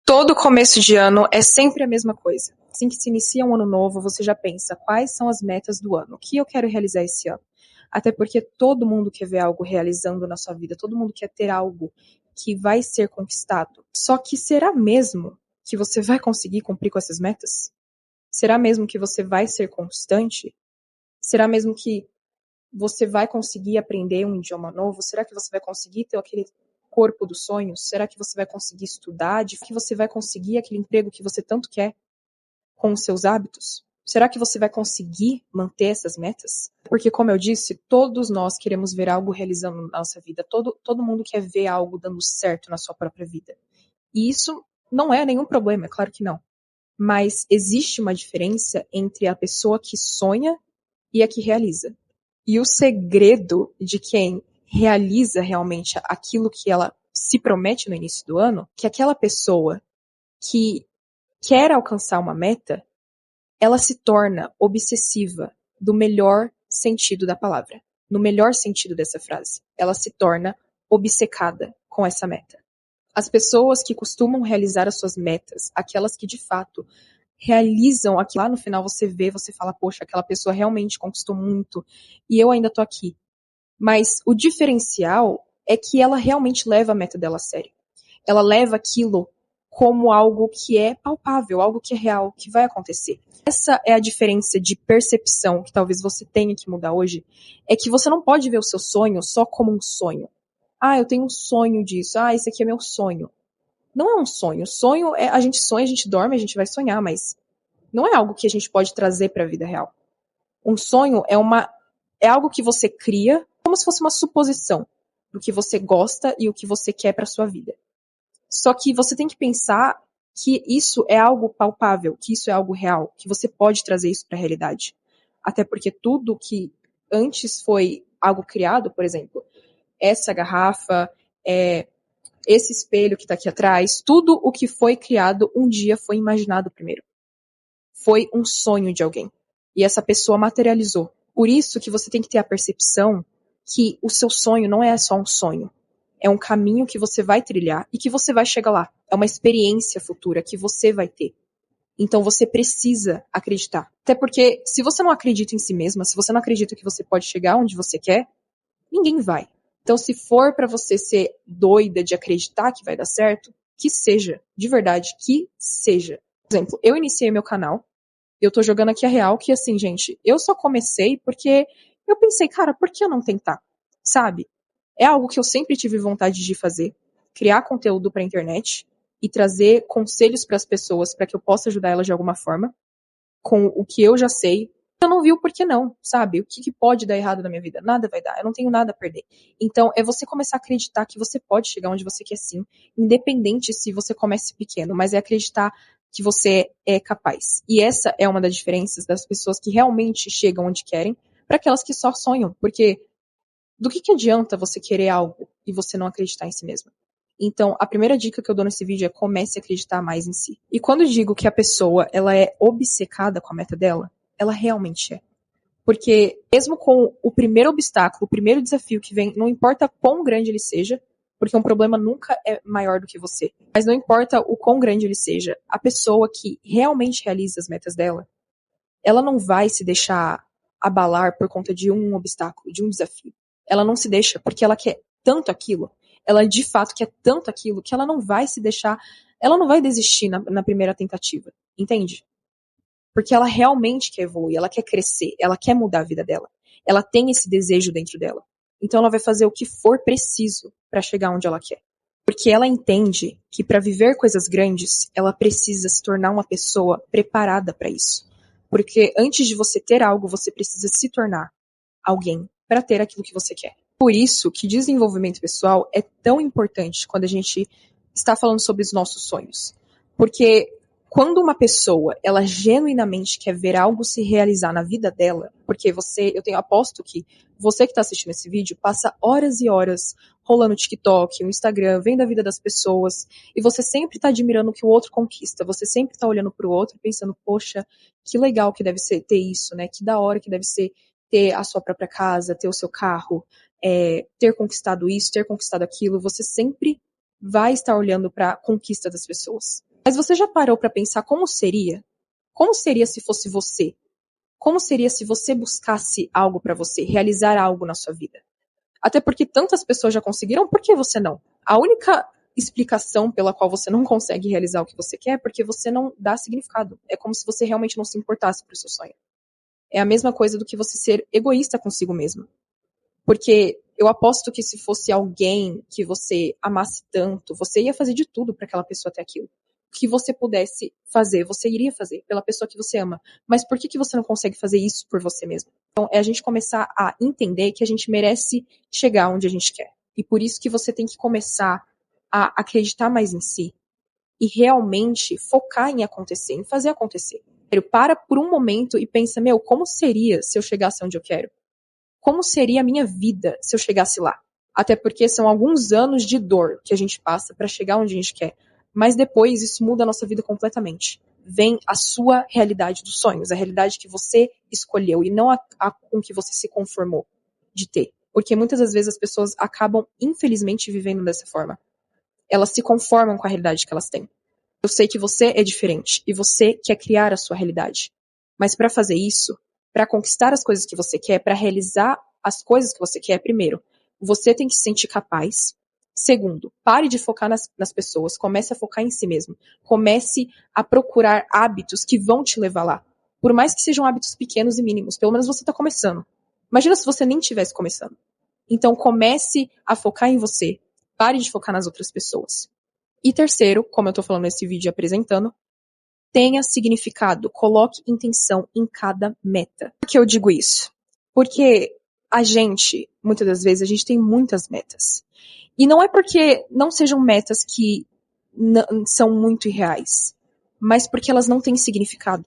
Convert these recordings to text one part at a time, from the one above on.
Todo começo de ano é sempre a mesma coisa. Assim que se inicia um ano novo, você já pensa quais são as metas do ano, o que eu quero realizar esse ano. Até porque todo mundo quer ver algo realizando na sua vida, todo mundo quer ter algo que vai ser conquistado. Só que será mesmo que você vai conseguir cumprir com essas metas? Será mesmo que você vai ser constante? Será mesmo que você vai conseguir aprender um idioma novo? Será que você vai conseguir ter aquele corpo dos sonhos? Será que você vai conseguir estudar? De que você vai conseguir aquele emprego que você tanto quer com os seus hábitos? Será que você vai conseguir manter essas metas? Porque, como eu disse, todos nós queremos ver algo realizando na nossa vida. Todo mundo quer ver algo dando certo na sua própria vida. E isso não é nenhum problema, é claro que não. Mas existe uma diferença entre a pessoa que sonha e a que realiza. E o segredo de quem realiza realmente aquilo que ela se promete no início do ano, que aquela pessoa que quer alcançar uma meta, ela se torna obsessiva do melhor sentido da palavra. No melhor sentido dessa frase. Ela se torna obcecada com essa meta. As pessoas que costumam realizar as suas metas, aquelas que de fato realizam aquilo, lá no final você vê, você fala, poxa, aquela pessoa realmente conquistou muito e eu ainda tô aqui. Mas o diferencial é que ela realmente leva a meta dela a sério. Ela leva aquilo como algo que é palpável, algo que é real, que vai acontecer. Essa é a diferença de percepção que talvez você tenha que mudar hoje, é que você não pode ver o seu sonho só como um sonho. Ah, eu tenho um sonho disso. Ah, esse aqui é meu sonho. Não é um sonho. Sonho é a gente sonha, a gente dorme, a gente vai sonhar, mas não é algo que a gente pode trazer para a vida real. Um sonho é algo que você cria como se fosse uma suposição do que você gosta e o que você quer para sua vida. Só que você tem que pensar que isso é algo palpável, que isso é algo real, que você pode trazer isso para a realidade. Até porque tudo que antes foi algo criado, por exemplo, essa garrafa, esse espelho que está aqui atrás, tudo o que foi criado um dia foi imaginado primeiro. Foi um sonho de alguém. E essa pessoa materializou. Por isso que você tem que ter a percepção que o seu sonho não é só um sonho. É um caminho que você vai trilhar e que você vai chegar lá. É uma experiência futura que você vai ter. Então você precisa acreditar. Até porque se você não acredita em si mesma, se você não acredita que você pode chegar onde você quer, ninguém vai. Então se for para você ser doida de acreditar que vai dar certo, que seja. De verdade, que seja. Por exemplo, eu iniciei meu canal. Eu tô jogando aqui a real que, assim, gente, eu só comecei porque eu pensei, cara, por que eu não tentar? Sabe? É algo que eu sempre tive vontade de fazer. Criar conteúdo pra internet e trazer conselhos pras pessoas para que eu possa ajudar elas de alguma forma com o que eu já sei. Eu não vi o porquê não, sabe? O que pode dar errado na minha vida? Nada vai dar, eu não tenho nada a perder. Então, é você começar a acreditar que você pode chegar onde você quer sim, independente se você comece pequeno, mas é acreditar que você é capaz. E essa é uma das diferenças das pessoas que realmente chegam onde querem para aquelas que só sonham, porque do que adianta você querer algo e você não acreditar em si mesma? Então, a primeira dica que eu dou nesse vídeo é comece a acreditar mais em si. E quando eu digo que a pessoa ela é obcecada com a meta dela, ela realmente é. Porque mesmo com o primeiro obstáculo, o primeiro desafio que vem, não importa quão grande ele seja, porque um problema nunca é maior do que você, mas não importa o quão grande ele seja, a pessoa que realmente realiza as metas dela, ela não vai se deixar abalar por conta de um obstáculo, de um desafio. Ela não se deixa porque ela quer tanto aquilo, ela de fato quer tanto aquilo que ela não vai se deixar, ela não vai desistir na primeira tentativa, entende? Porque ela realmente quer evoluir, ela quer crescer, ela quer mudar a vida dela. Ela tem esse desejo dentro dela. Então ela vai fazer o que for preciso para chegar onde ela quer. Porque ela entende que para viver coisas grandes, ela precisa se tornar uma pessoa preparada para isso. Porque antes de você ter algo, você precisa se tornar alguém para ter aquilo que você quer. Por isso que desenvolvimento pessoal é tão importante quando a gente está falando sobre os nossos sonhos. Porque quando uma pessoa, ela genuinamente quer ver algo se realizar na vida dela, porque eu aposto que você que está assistindo esse vídeo passa horas e horas rolando o TikTok, o Instagram, vendo a vida das pessoas, e você sempre está admirando o que o outro conquista, você sempre está olhando para o outro e pensando, poxa, que legal que deve ser ter isso, né? Que da hora que deve ser ter a sua própria casa, ter o seu carro, ter conquistado isso, ter conquistado aquilo, você sempre vai estar olhando para a conquista das pessoas. Mas você já parou para pensar como seria? Como seria se fosse você? Como seria se você buscasse algo para você, realizar algo na sua vida? Até porque tantas pessoas já conseguiram, por que você não? A única explicação pela qual você não consegue realizar o que você quer é porque você não dá significado. É como se você realmente não se importasse pro seu sonho. É a mesma coisa do que você ser egoísta consigo mesmo. Porque eu aposto que se fosse alguém que você amasse tanto, você ia fazer de tudo para aquela pessoa ter aquilo. O que você pudesse fazer, você iria fazer pela pessoa que você ama. Mas por que você não consegue fazer isso por você mesmo? Então, é a gente começar a entender que a gente merece chegar onde a gente quer. E por isso que você tem que começar a acreditar mais em si e realmente focar em acontecer, em fazer acontecer. Para por um momento e pensa, meu, como seria se eu chegasse onde eu quero? Como seria a minha vida se eu chegasse lá? Até porque são alguns anos de dor que a gente passa para chegar onde a gente quer. Mas depois isso muda a nossa vida completamente. Vem a sua realidade dos sonhos, a realidade que você escolheu e não a com que você se conformou de ter. Porque muitas das vezes as pessoas acabam, infelizmente, vivendo dessa forma. Elas se conformam com a realidade que elas têm. Eu sei que você é diferente e você quer criar a sua realidade. Mas para fazer isso, para conquistar as coisas que você quer, para realizar as coisas que você quer, primeiro, você tem que se sentir capaz. Segundo, pare de focar nas pessoas, comece a focar em si mesmo. Comece a procurar hábitos que vão te levar lá. Por mais que sejam hábitos pequenos e mínimos, pelo menos você está começando. Imagina se você nem estivesse começando. Então comece a focar em você. Pare de focar nas outras pessoas. E terceiro, como eu estou falando nesse vídeo apresentando, tenha significado, coloque intenção em cada meta. Por que eu digo isso? Porque a gente, muitas das vezes, a gente tem muitas metas. E não é porque não sejam metas que são muito irreais, mas porque elas não têm significado.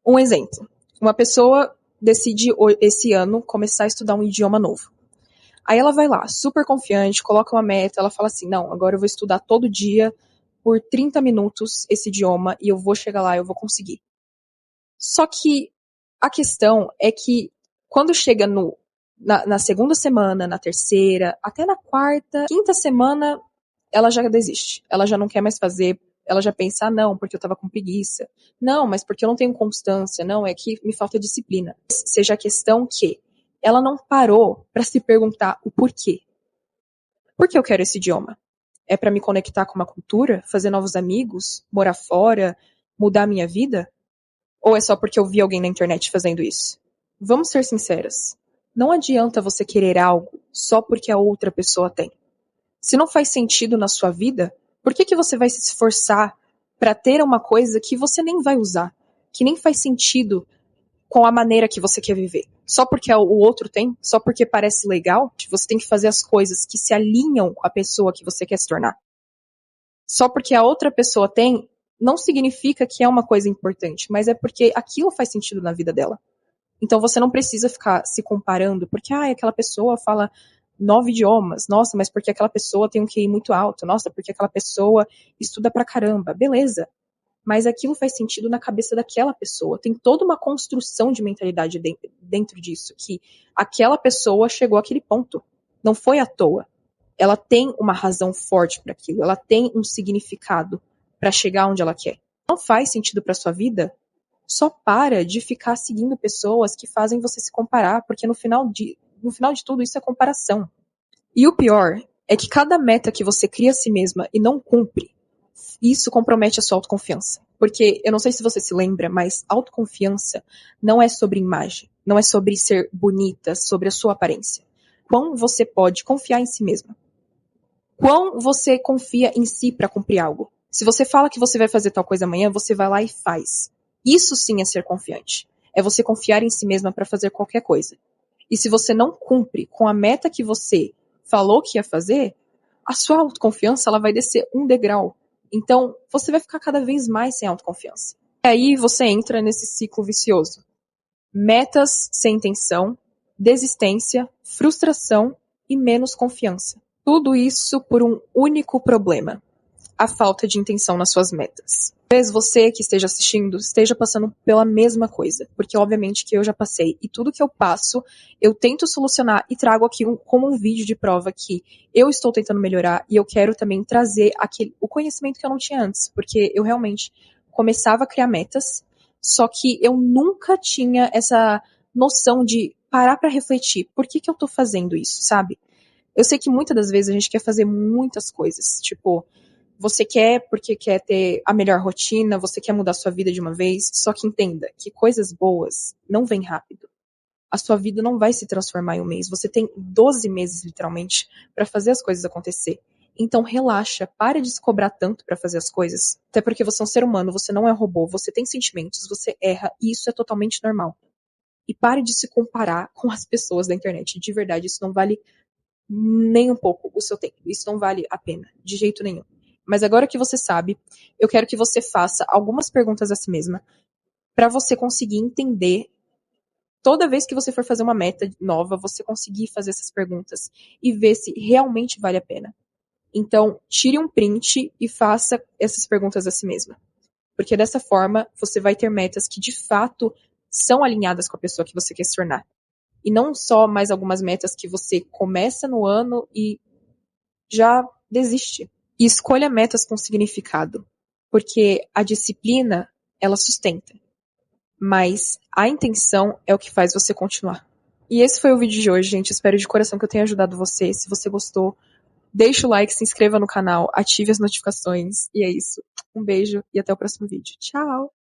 Um exemplo, uma pessoa decide esse ano começar a estudar um idioma novo. Aí ela vai lá, super confiante, coloca uma meta, ela fala assim, não, agora eu vou estudar todo dia por 30 minutos esse idioma e eu vou chegar lá, eu vou conseguir. Só que a questão é que quando chega na segunda semana, na terceira, até na quarta, quinta semana, ela já desiste. Ela já não quer mais fazer, ela já pensa, ah, não, porque eu tava com preguiça. Não, mas porque eu não tenho constância. Não, é que me falta disciplina. Seja a questão que ela não parou para se perguntar o porquê. Por que eu quero esse idioma? É para me conectar com uma cultura, fazer novos amigos, morar fora, mudar a minha vida? Ou é só porque eu vi alguém na internet fazendo isso? Vamos ser sinceras. Não adianta você querer algo só porque a outra pessoa tem. Se não faz sentido na sua vida, por que você vai se esforçar para ter uma coisa que você nem vai usar? Que nem faz sentido com a maneira que você quer viver. Só porque o outro tem, só porque parece legal, você tem que fazer as coisas que se alinham com a pessoa que você quer se tornar. Só porque a outra pessoa tem, não significa que é uma coisa importante, mas é porque aquilo faz sentido na vida dela. Então você não precisa ficar se comparando, porque aquela pessoa fala 9 idiomas, nossa, mas porque aquela pessoa tem um QI muito alto, nossa, porque aquela pessoa estuda pra caramba, beleza. Mas aquilo faz sentido na cabeça daquela pessoa. Tem toda uma construção de mentalidade dentro disso, que aquela pessoa chegou àquele ponto. Não foi à toa. Ela tem uma razão forte para aquilo, ela tem um significado para chegar onde ela quer. Não faz sentido para sua vida? Só para de ficar seguindo pessoas que fazem você se comparar, porque no final de tudo isso é comparação. E o pior é que cada meta que você cria a si mesma e não cumpre, isso compromete a sua autoconfiança. Porque, eu não sei se você se lembra, mas autoconfiança não é sobre imagem, não é sobre ser bonita, sobre a sua aparência. Quão você pode confiar em si mesma? Quão você confia em si para cumprir algo? Se você fala que você vai fazer tal coisa amanhã, você vai lá e faz. Isso sim é ser confiante. É você confiar em si mesma para fazer qualquer coisa. E se você não cumpre com a meta que você falou que ia fazer, a sua autoconfiança ela vai descer um degrau. Então, você vai ficar cada vez mais sem autoconfiança. E aí você entra nesse ciclo vicioso. Metas sem intenção, desistência, frustração e menos confiança. Tudo isso por um único problema. a falta de intenção nas suas metas. Talvez você que esteja assistindo esteja passando pela mesma coisa, porque obviamente que eu já passei, e tudo que eu passo, eu tento solucionar e trago aqui como um vídeo de prova que eu estou tentando melhorar, e eu quero também trazer o conhecimento que eu não tinha antes, porque eu realmente começava a criar metas, só que eu nunca tinha essa noção de parar para refletir, por que eu tô fazendo isso, sabe? Eu sei que muitas das vezes a gente quer fazer muitas coisas, tipo, você quer porque quer ter a melhor rotina, você quer mudar sua vida de uma vez, só que entenda que coisas boas não vêm rápido. A sua vida não vai se transformar em um mês. Você tem 12 meses, literalmente, para fazer as coisas acontecer. Então relaxa, pare de se cobrar tanto para fazer as coisas. Até porque você é um ser humano, você não é um robô, você tem sentimentos, você erra, e isso é totalmente normal. E pare de se comparar com as pessoas da internet. De verdade, isso não vale nem um pouco o seu tempo. Isso não vale a pena, de jeito nenhum. Mas agora que você sabe, eu quero que você faça algumas perguntas a si mesma para você conseguir entender. Toda vez que você for fazer uma meta nova, você conseguir fazer essas perguntas e ver se realmente vale a pena. Então, tire um print e faça essas perguntas a si mesma. Porque dessa forma, você vai ter metas que de fato são alinhadas com a pessoa que você quer se tornar. E não só mais algumas metas que você começa no ano e já desiste. E escolha metas com significado, porque a disciplina, ela sustenta, mas a intenção é o que faz você continuar. E esse foi o vídeo de hoje, gente. Espero de coração que eu tenha ajudado você. Se você gostou, deixa o like, se inscreva no canal, ative as notificações. E é isso. Um beijo e até o próximo vídeo. Tchau!